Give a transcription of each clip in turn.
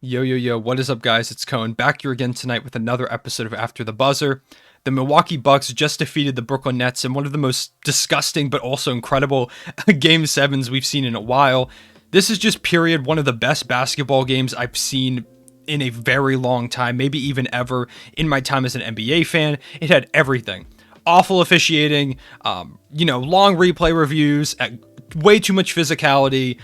Yo, yo, yo, what is up, guys? It's Cohen back here again tonight with another episode of After the Buzzer. The Milwaukee Bucks just defeated the Brooklyn Nets in one of the most disgusting but also incredible Game 7s we've seen in a while. This is just period one of the best basketball games I've seen in a very long time, maybe even ever in my time as an NBA fan. It had everything. Awful officiating, long replay reviews, way too much physicality,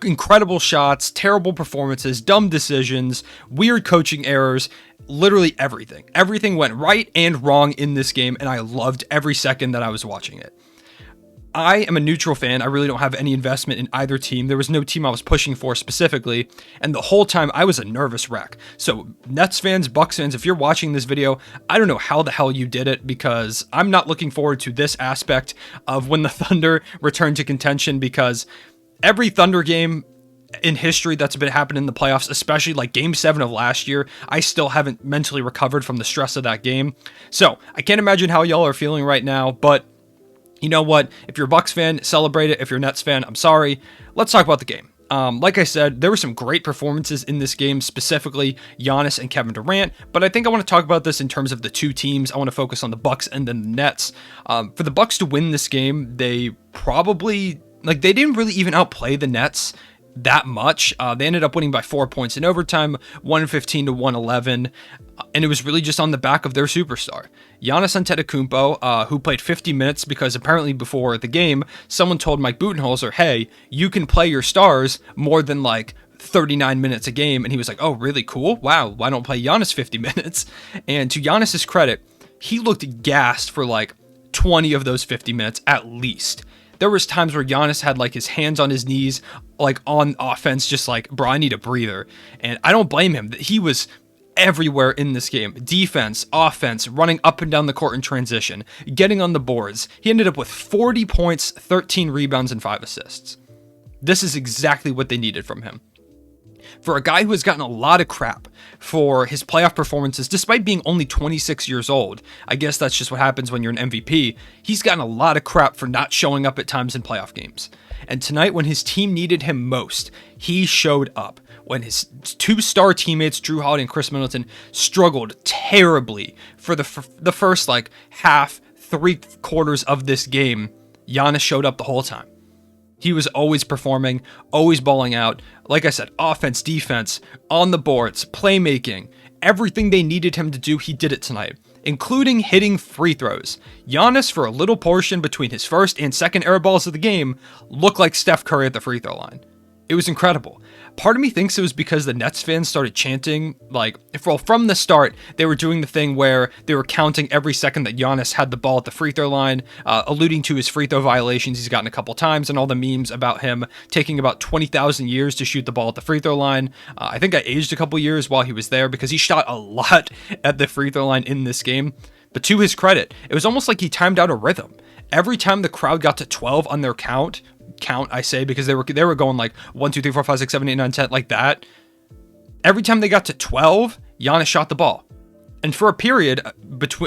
incredible shots, terrible performances, dumb decisions, weird coaching errors, literally everything. Everything went right and wrong in this game, and I loved every second that I was watching it. I am a neutral fan. I really don't have any investment in either team. There was no team I was pushing for specifically, and the whole time I was a nervous wreck. So Nets fans, Bucks fans, if you're watching this video, I don't know how the hell you did it, because I'm not looking forward to this aspect of when the Thunder return to contention, because every Thunder game in history that's been happening in the playoffs, especially like Game 7 of last year, I still haven't mentally recovered from the stress of that game. So I can't imagine how y'all are feeling right now, but you know what? If you're a Bucks fan, celebrate it. If you're a Nets fan, I'm sorry. Let's talk about the game. Like I said, there were some great performances in this game, specifically Giannis and Kevin Durant, but I think I want to talk about this in terms of the two teams. I want to focus on the Bucks and then the Nets. For the Bucks to win this game, they didn't really even outplay the Nets that much. They ended up winning by 4 points in overtime, 115 to 111, and it was really just on the back of their superstar. Giannis Antetokounmpo, who played 50 minutes because apparently before the game, someone told Mike Budenholzer, hey, you can play your stars more than 39 minutes a game, and he was like, oh, really? Cool. Wow, why don't play Giannis 50 minutes? And to Giannis's credit, he looked gassed for 20 of those 50 minutes at least. There was times where Giannis had his hands on his knees, on offense, just bro, I need a breather. And I don't blame him. He was everywhere in this game. Defense, offense, running up and down the court in transition, getting on the boards. He ended up with 40 points, 13 rebounds, and 5 assists. This is exactly what they needed from him. For a guy who has gotten a lot of crap for his playoff performances, despite being only 26 years old, I guess that's just what happens when you're an MVP, he's gotten a lot of crap for not showing up at times in playoff games. And tonight, when his team needed him most, he showed up. When his two-star teammates, Jrue Holiday and Chris Middleton, struggled terribly for the first half, 3/4 of this game, Giannis showed up the whole time. He was always performing, always balling out. Like I said, offense, defense, on the boards, playmaking, everything they needed him to do, he did it tonight, including hitting free throws. Giannis, for a little portion between his first and second air balls of the game, looked like Steph Curry at the free throw line. It was incredible. Part of me thinks it was because the Nets fans started chanting, from the start, they were doing the thing where they were counting every second that Giannis had the ball at the free throw line, alluding to his free throw violations he's gotten a couple times, and all the memes about him taking about 20,000 years to shoot the ball at the free throw line. I think I aged a couple years while he was there because he shot a lot at the free throw line in this game. But to his credit, it was almost like he timed out a rhythm. Every time the crowd got to 12 on their count, I say, because they were going 1, 2, 3, 4, 5, 6, 7, 8, 9, 10, like that. Every time they got to 12, Giannis shot the ball. And for a period,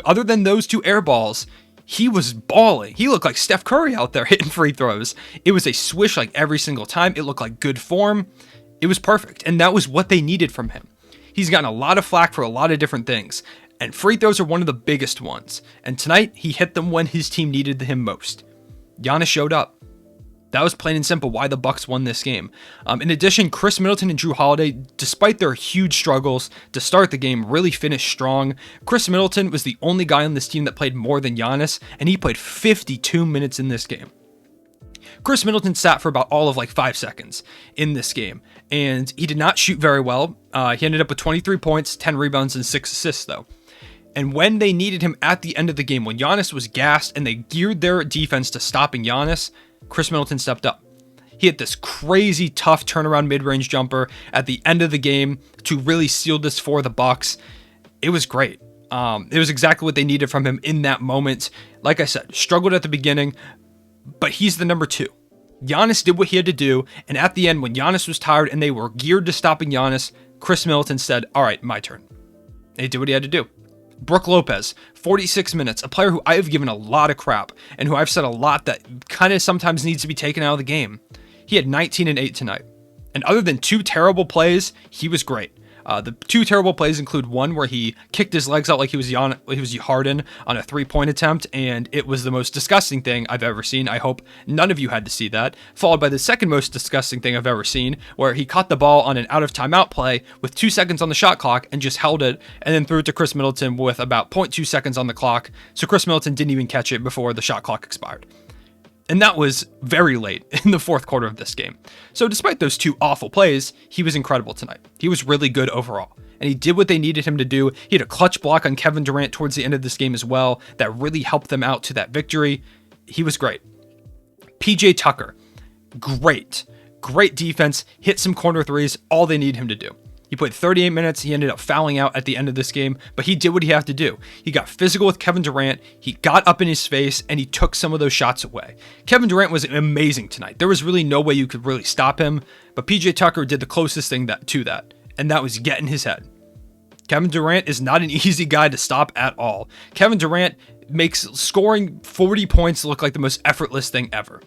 other than those two air balls, he was balling. He looked like Steph Curry out there hitting free throws. It was a swish every single time. It looked like good form. It was perfect. And that was what they needed from him. He's gotten a lot of flack for a lot of different things, and free throws are one of the biggest ones. And tonight, he hit them when his team needed him most. Giannis showed up. That was plain and simple why the Bucks won this game. In addition, Chris Middleton and Jrue Holiday, despite their huge struggles to start the game, really finished strong. Chris Middleton was the only guy on this team that played more than Giannis, and he played 52 minutes in this game. Chris Middleton sat for about all of 5 seconds in this game, and he did not shoot very well. He ended up with 23 points, 10 rebounds, and 6 assists, though. And when they needed him at the end of the game, when Giannis was gassed and they geared their defense to stopping Giannis, Chris Middleton stepped up. He hit this crazy tough turnaround mid-range jumper at the end of the game to really seal this for the Bucks. It was great. It was exactly what they needed from him in that moment. Like I said, struggled at the beginning, but he's the number 2. Giannis did what he had to do, and at the end, when Giannis was tired and they were geared to stopping Giannis, Chris Middleton said, all right, my turn. And he did what he had to do. Brook Lopez, 46 minutes, a player who I have given a lot of crap and who I've said a lot that kind of sometimes needs to be taken out of the game. He had 19 and 8 tonight. And other than 2 terrible plays, he was great. The 2 terrible plays include one where he kicked his legs out like he was Harden on a 3-point attempt, and it was the most disgusting thing I've ever seen. I hope none of you had to see that. Followed by the second most disgusting thing I've ever seen, where he caught the ball on an out of timeout play with 2 seconds on the shot clock and just held it, and then threw it to Chris Middleton with about 0.2 seconds on the clock. So Chris Middleton didn't even catch it before the shot clock expired. And that was very late in the fourth quarter of this game. So despite those 2 awful plays, he was incredible tonight. He was really good overall. And he did what they needed him to do. He had a clutch block on Kevin Durant towards the end of this game as well that really helped them out to that victory. He was great. PJ Tucker, great. Great defense, hit some corner threes, all they need him to do. He played 38 minutes. He ended up fouling out at the end of this game, but he did what he had to do. He got physical with Kevin Durant. He got up in his face and he took some of those shots away. Kevin Durant was amazing tonight. There was really no way you could really stop him, but PJ Tucker did the closest thing to that, and that was get in his head. Kevin Durant is not an easy guy to stop at all. Kevin Durant makes scoring 40 points look like the most effortless thing ever.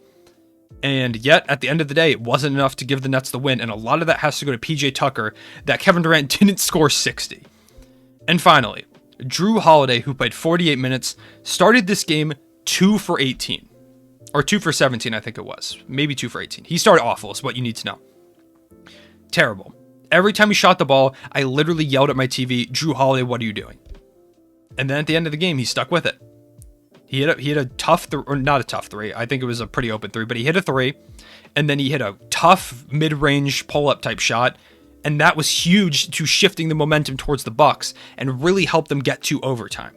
And yet, at the end of the day, it wasn't enough to give the Nets the win, and a lot of that has to go to PJ Tucker, that Kevin Durant didn't score 60. And finally, Jrue Holiday, who played 48 minutes, started this game 2 for 18. Or 2 for 17, I think it was. Maybe 2 for 18. He started awful, is what you need to know. Terrible. Every time he shot the ball, I literally yelled at my TV, Jrue Holiday, what are you doing? And then at the end of the game, he stuck with it. He hit a tough, or not a tough 3. I think it was a pretty open 3, but he hit a 3. And then he hit a tough mid-range pull-up type shot. And that was huge to shifting the momentum towards the Bucks and really helped them get to overtime.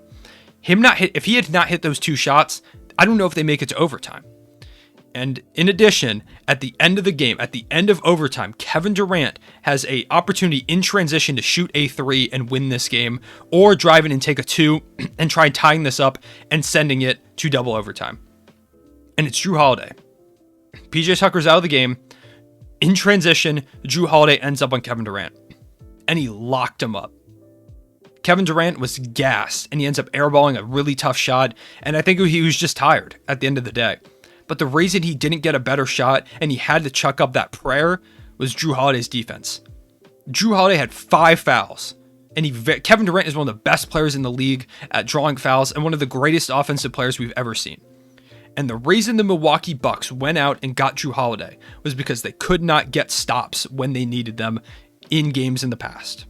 If he had not hit those 2 shots, I don't know if they make it to overtime. And in addition, at the end of the game, at the end of overtime, Kevin Durant has an opportunity in transition to shoot a 3 and win this game, or drive in and take a 2 and try tying this up and sending it to double overtime. And it's Jrue Holiday. PJ Tucker's out of the game. In transition, Jrue Holiday ends up on Kevin Durant, and he locked him up. Kevin Durant was gassed, and he ends up airballing a really tough shot, and I think he was just tired at the end of the day. But the reason he didn't get a better shot and he had to chuck up that prayer was Jrue Holiday's defense. Jrue Holiday had 5 fouls. And Kevin Durant is one of the best players in the league at drawing fouls and one of the greatest offensive players we've ever seen. And the reason the Milwaukee Bucks went out and got Jrue Holiday was because they could not get stops when they needed them in games in the past.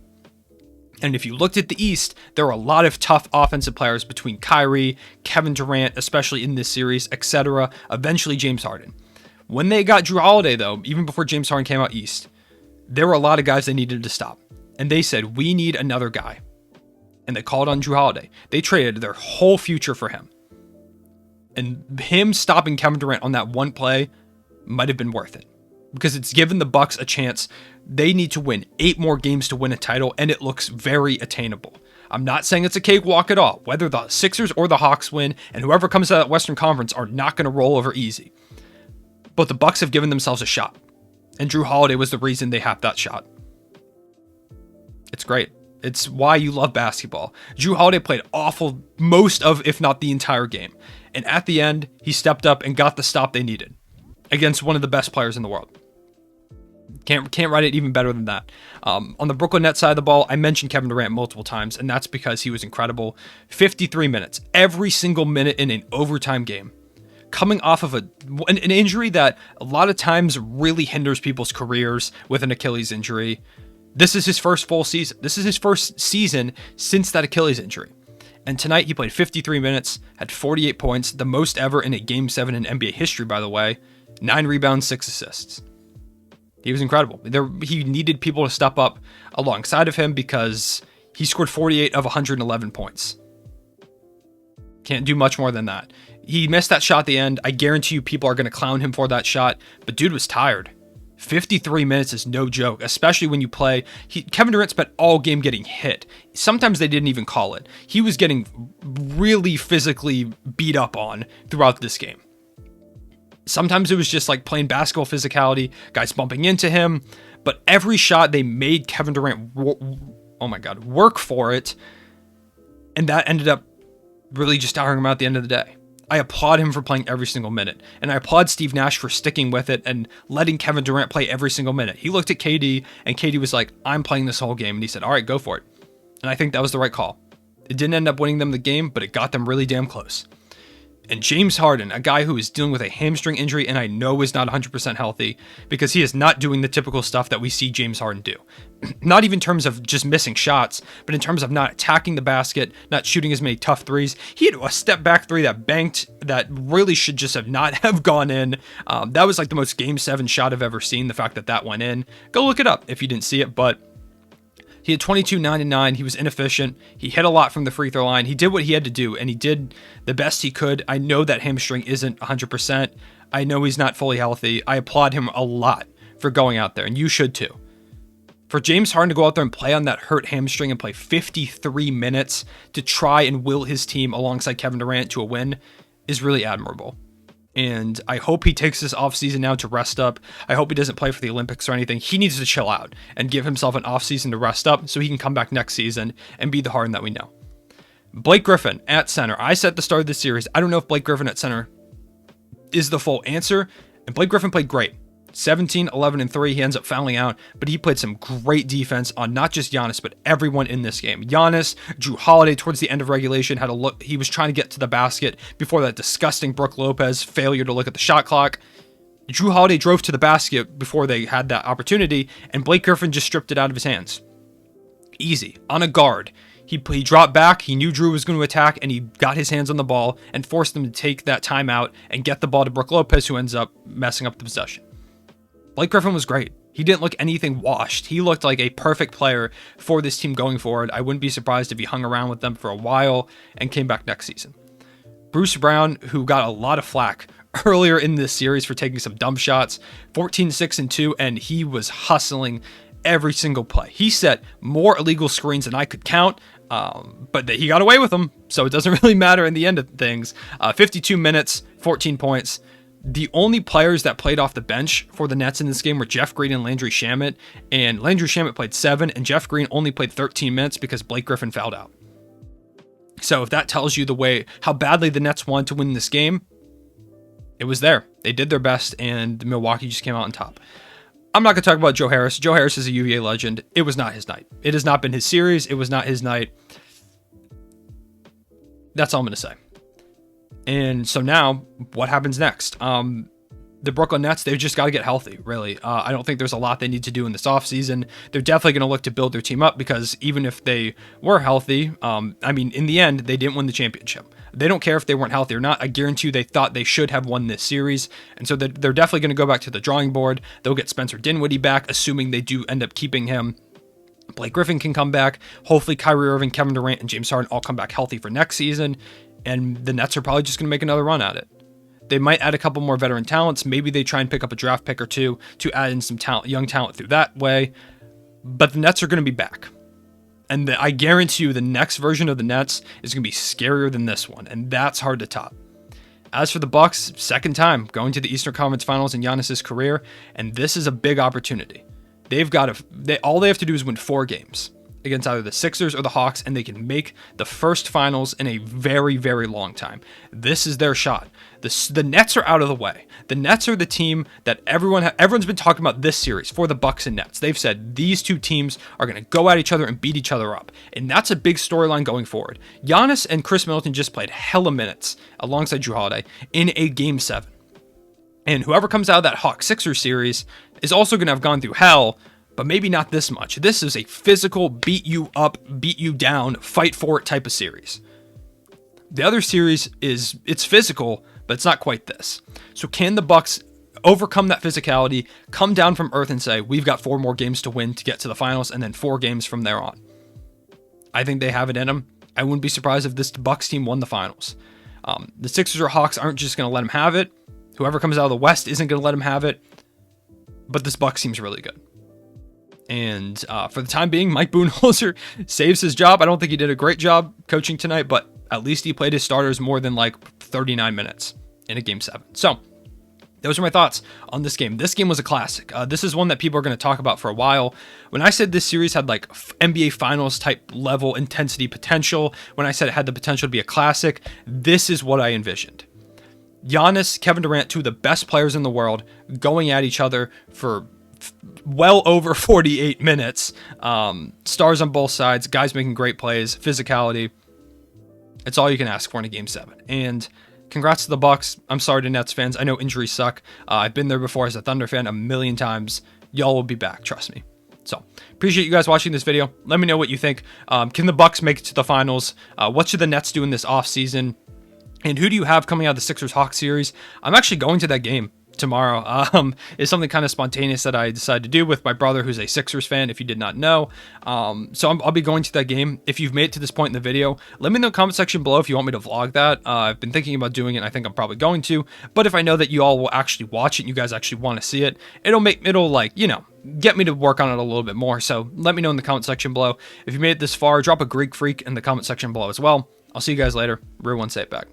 And if you looked at the East, there were a lot of tough offensive players between Kyrie, Kevin Durant, especially in this series, etc. Eventually James Harden. When they got Jrue Holiday, though, even before James Harden came out East, there were a lot of guys they needed to stop. And they said, we need another guy. And they called on Jrue Holiday. They traded their whole future for him. And him stopping Kevin Durant on that one play might have been worth it. Because it's given the Bucks a chance. They need to win 8 more games to win a title, and it looks very attainable. I'm not saying it's a cakewalk at all. Whether the Sixers or the Hawks win, and whoever comes out of that Western Conference are not going to roll over easy. But the Bucks have given themselves a shot. And Jrue Holiday was the reason they have that shot. It's great. It's why you love basketball. Jrue Holiday played awful most of, if not the entire game. And at the end, he stepped up and got the stop they needed against one of the best players in the world. Can't write it even better than that. On the Brooklyn Nets side of the ball, I mentioned Kevin Durant multiple times, and that's because he was incredible. 53 minutes, every single minute in an overtime game. Coming off of an injury that a lot of times really hinders people's careers with an Achilles injury. This is his first full season. This is his first season since that Achilles injury. And tonight he played 53 minutes, had 48 points, the most ever in a Game 7 in NBA history, by the way. 9 rebounds, 6 assists. He was incredible. He needed people to step up alongside of him because he scored 48 of 111 points. Can't do much more than that. He missed that shot at the end. I guarantee you people are going to clown him for that shot, but dude was tired. 53 minutes is no joke, especially when you play. Kevin Durant spent all game getting hit. Sometimes they didn't even call it. He was getting really physically beat up on throughout this game. Sometimes it was just like plain basketball physicality, guys bumping into him, but every shot they made Kevin Durant, work for it, and that ended up really just tiring him out at the end of the day. I applaud him for playing every single minute. And I applaud Steve Nash for sticking with it and letting Kevin Durant play every single minute. He looked at KD, and KD was like, I'm playing this whole game. And he said, all right, go for it. And I think that was the right call. It didn't end up winning them the game, but it got them really damn close. And James Harden, a guy who is dealing with a hamstring injury and I know is not 100% healthy because he is not doing the typical stuff that we see James Harden do. Not even in terms of just missing shots, but in terms of not attacking the basket, not shooting as many tough threes. He had a step back three that banked that really should just have gone in. That was like the most Game 7 shot I've ever seen, the fact that went in. Go look it up if you didn't see it, but he had 22, 9, and 9. He was inefficient. He hit a lot from the free throw line. He did what he had to do, and he did the best he could. I know that hamstring isn't 100%. I know he's not fully healthy. I applaud him a lot for going out there, and you should too. For James Harden to go out there and play on that hurt hamstring and play 53 minutes to try and will his team alongside Kevin Durant to a win is really admirable. And I hope he takes this offseason now to rest up. I hope he doesn't play for the Olympics or anything. He needs to chill out and give himself an offseason to rest up so he can come back next season and be the Harden that we know. Blake Griffin at center. I said at the start of this series, I don't know if Blake Griffin at center is the full answer. And Blake Griffin played great. 17, 11, and 3. He ends up fouling out, but he played some great defense on not just Giannis, but everyone in this game. Giannis, Jrue Holiday towards the end of regulation had a look. He was trying to get to the basket before that disgusting Brook Lopez failure to look at the shot clock. Jrue Holiday drove to the basket before they had that opportunity, and Blake Griffin just stripped it out of his hands. Easy. On a guard. He dropped back, he knew Jrue was going to attack, and he got his hands on the ball and forced them to take that timeout and get the ball to Brook Lopez, who ends up messing up the possession. Blake Griffin was great. He didn't look anything washed. He looked like a perfect player for this team going forward. I wouldn't be surprised if he hung around with them for a while and came back next season. Bruce Brown, who got a lot of flack earlier in this series for taking some dumb shots, 14, 6, and 2, and he was hustling every single play. He set more illegal screens than I could count, but he got away with them, so it doesn't really matter in the end of things. 52 minutes, 14 points. The only players that played off the bench for the Nets in this game were Jeff Green and Landry Shamet, and Landry Shamet played 7, and Jeff Green only played 13 minutes because Blake Griffin fouled out. So if that tells you how badly the Nets wanted to win this game, it was there. They did their best, and Milwaukee just came out on top. I'm not going to talk about Joe Harris. Joe Harris is a UVA legend. It was not his night. It has not been his series. It was not his night. That's all I'm going to say. And so now, what happens next? The Brooklyn Nets, they've just got to get healthy, really. I don't think there's a lot they need to do in this offseason. They're definitely going to look to build their team up because even if they were healthy, in the end, they didn't win the championship. They don't care if they weren't healthy or not. I guarantee you they thought they should have won this series. And so they're definitely going to go back to the drawing board. They'll get Spencer Dinwiddie back, assuming they do end up keeping him. Blake Griffin can come back. Hopefully Kyrie Irving, Kevin Durant, and James Harden all come back healthy for next season. And the Nets are probably just going to make another run at it. They might add a couple more veteran talents. Maybe they try and pick up a draft pick or two to add in some young talent through that way. But the Nets are going to be back. And I guarantee you the next version of the Nets is going to be scarier than this one. And that's hard to top. As for the Bucks, second time going to the Eastern Conference Finals in Giannis' career. And this is a big opportunity. All they have to do is win 4 games against either the Sixers or the Hawks, and they can make the first finals in a very, very long time. This is their shot. The Nets are out of the way. The Nets are the team that everyone's been talking about this series for the Bucks and Nets. They've said these two teams are going to go at each other and beat each other up, and that's a big storyline going forward. Giannis and Chris Middleton just played hella minutes alongside Jrue Holiday in a Game 7. And whoever comes out of that Hawks-Sixers series is also going to have gone through hell, but maybe not this much. This is a physical, beat you up, beat you down, fight for it type of series. The other series it's physical, but it's not quite this. So can the Bucks overcome that physicality, come down from earth and say, we've got 4 more games to win to get to the finals, and then 4 games from there on? I think they have it in them. I wouldn't be surprised if this Bucks team won the finals. The Sixers or Hawks aren't just going to let them have it. Whoever comes out of the West isn't going to let them have it. But this Bucks team's really good. And for the time being, Mike Budenholzer saves his job. I don't think he did a great job coaching tonight, but at least he played his starters more than 39 minutes in a Game 7. So those are my thoughts on this game. This game was a classic. This is one that people are going to talk about for a while. When I said this series had NBA Finals type level intensity potential, when I said it had the potential to be a classic, this is what I envisioned. Giannis, Kevin Durant, two of the best players in the world, going at each other for well over 48 minutes. Stars on both sides, guys making great plays, physicality. It's all you can ask for in a Game 7. And congrats to the Bucks. I'm sorry to Nets fans. I know injuries suck. I've been there before as a Thunder fan a million times. Y'all will be back, trust me. So, appreciate you guys watching this video. Let me know what you think. Can the Bucks make it to the finals? What should the Nets do in this offseason? And who do you have coming out of the Sixers-Hawks series? I'm actually going to that game tomorrow. It's something kind of spontaneous that I decided to do with my brother, who's a Sixers fan, if you did not know. So I'll be going to that game. If you've made it to this point in the video, let me know in the comment section below if you want me to vlog that. I've been thinking about doing it, and I think I'm probably going to. But if I know that you all will actually watch it and you guys actually want to see it, it'll like, you know, get me to work on it a little bit more. So let me know in the comment section below. If you made it this far, drop a Greek freak in the comment section below as well. I'll see you guys later. Rue, one, say it back.